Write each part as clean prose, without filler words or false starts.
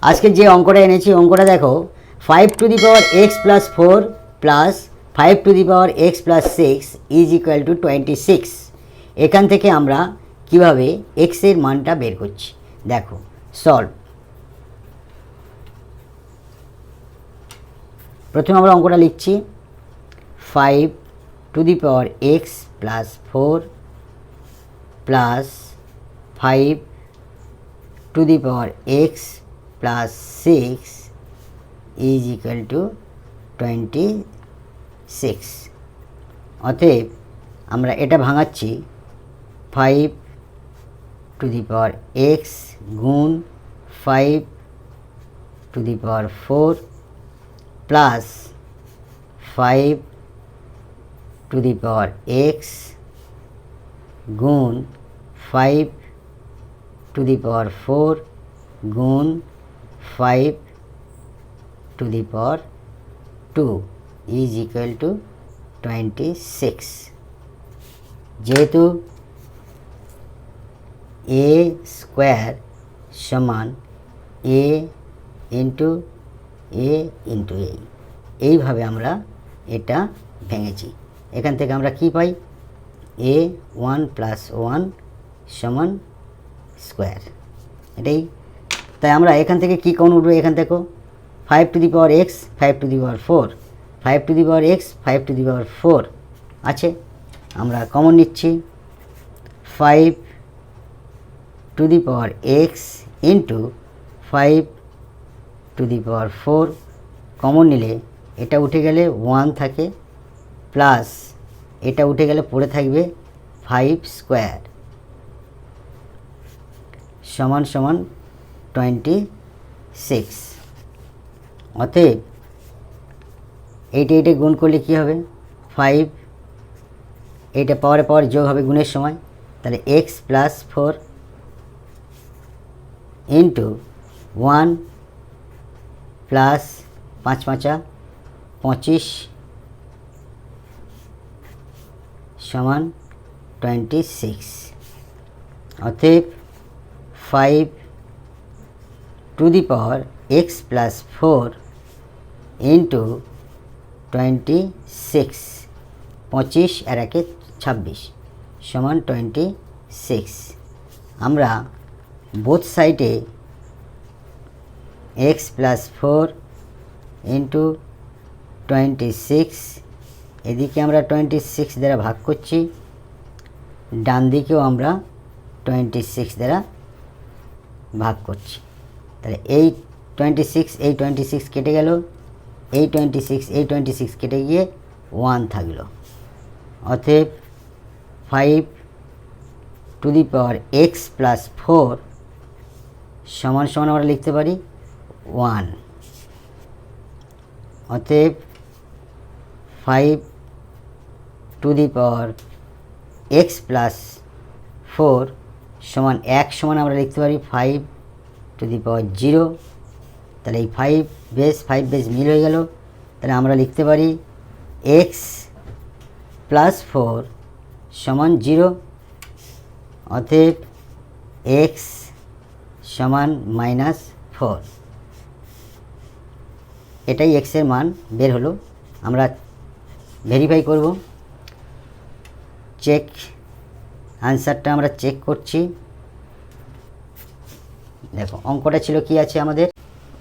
আজকে যে অঙ্কটা এনেছি অঙ্কটা দেখো 5^(x+4 plus 5^(x+6 is equal to 26। এখান থেকে আমরা কিভাবে x এর মানটা বের করছি দেখো। সলভ। প্রথমে আমরা অঙ্কটা লিখছি 5^(x+4 plus 5^(x+6 is equal to 26। অতএব আমরা এটা ভাঙাচ্ছি 5^(x) গুণ 5^4 প্লাস 5^x গুণ 5^4 গুণ 5^2 ইজ ইকুয়াল টু 26। যেহেতু a স্কোয়ার সমান a into a into a, এইভাবে আমরা এটা ভেঙেছি। এখান থেকে আমরা কি পাই? a1 + 1 সমান স্কোয়ার, এটাই। তাই আমরা এখান থেকে কি কমন উঠবে? এখান থেকে 5^x 5^4 5^x 5^4 আছে, আমরা কমন নিচ্ছি। 5^x ইন্টু 5^4 কমন নিলে এটা উঠে গেলে 1 থাকে, প্লাস এটা উঠে গেলে পড়ে থাকবে 5 স্কোয়ার সমান সমান 26। অতএব এইটা গুণ করলে কি হবে? 5, এইটা পাওয়ারে পাওয়ার যোগ হবে গুণের সময়, তাহলে x+4 ইন্টু 1 প্লাস 5×5 25 সমান 26। অতএব 5^x+4 ইন্টু 26 25 আর 1 26 সমান 26। আমরা বোথ সাইডে x+4 ইন্টু 26 এদিকে আমরা 26 দ্বারা ভাগ করছি, ডান দিকেও আমরা 26 দ্বারা ভাগ করছি। তাহলে এই 26 কেটে গেল, এই 26 কেটে গিয়ে 1 থাকলো। অতএব 5^x+4 সমান সমান আমরা লিখতে পারি 1। অতএব 5^x+4 সমান 1 সমান আমরা লিখতে পারি 5^0। তাহলে এই 5 বেস মিল হয়ে গেল। তাহলে আমরা লিখতে পারি x+4 সমান 0। অতএব x সমান -4। এটাই x এর মান বের হলো। আমরা ভেরিফাই করব, চেক আনসারটা আমরা চেক করছি। দেখো অঙ্কটা ছিল কি আছে আমাদের,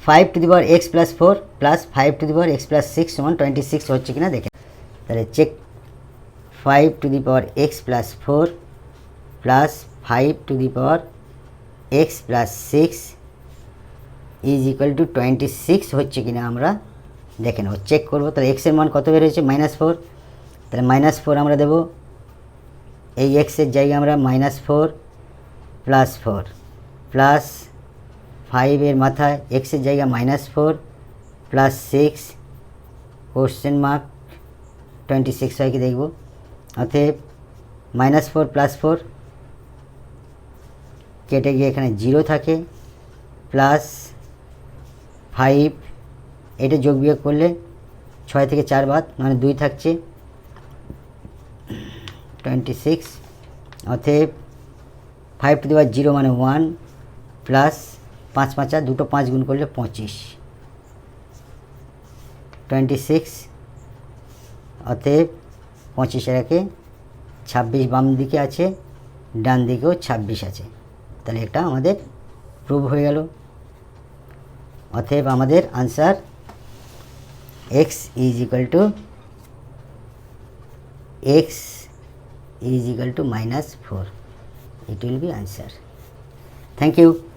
5^x+4 প্লাস 5^x+6 সমান 26 হচ্ছে কিনা দেখে। তাহলে check 5^x+4 plus 5^x+6 is equal to 26 হচ্ছে কিনা আমরা দেখে নেব, চেক করবো। তাহলে x এর মান কত বের হয়েছে? -4। তাহলে -4 আমরা দেব, এই x এর জায়গায় আমরা -4 + 4 প্লাস 5 এর মাথায় x এর জায়গায় -4 প্লাস 6 কোশ্চেন মার্ক 26 হয় কি দেখব। অতএব -4 + 4 কেটে গিয়ে এখানে 0 থাকে, প্লাস 5 এটা যোগ বিয়োগ করলে 6 থেকে 4 বাদ মানে 2 থাকছে 26। অতএব 5 টু দি পাওয়ার 0 মানে 1 প্লাস 5 5 দুটো 5 গুণ করলে 25, 26। অতএব 25 একে 26 বাম দিকে আছে, ডান দিকেও 26 আছে, তাহলে এটা আমাদের প্রুভ হয়ে গেল। অতএব আমাদের answer x is equal to -4. It will be answer. Thank you.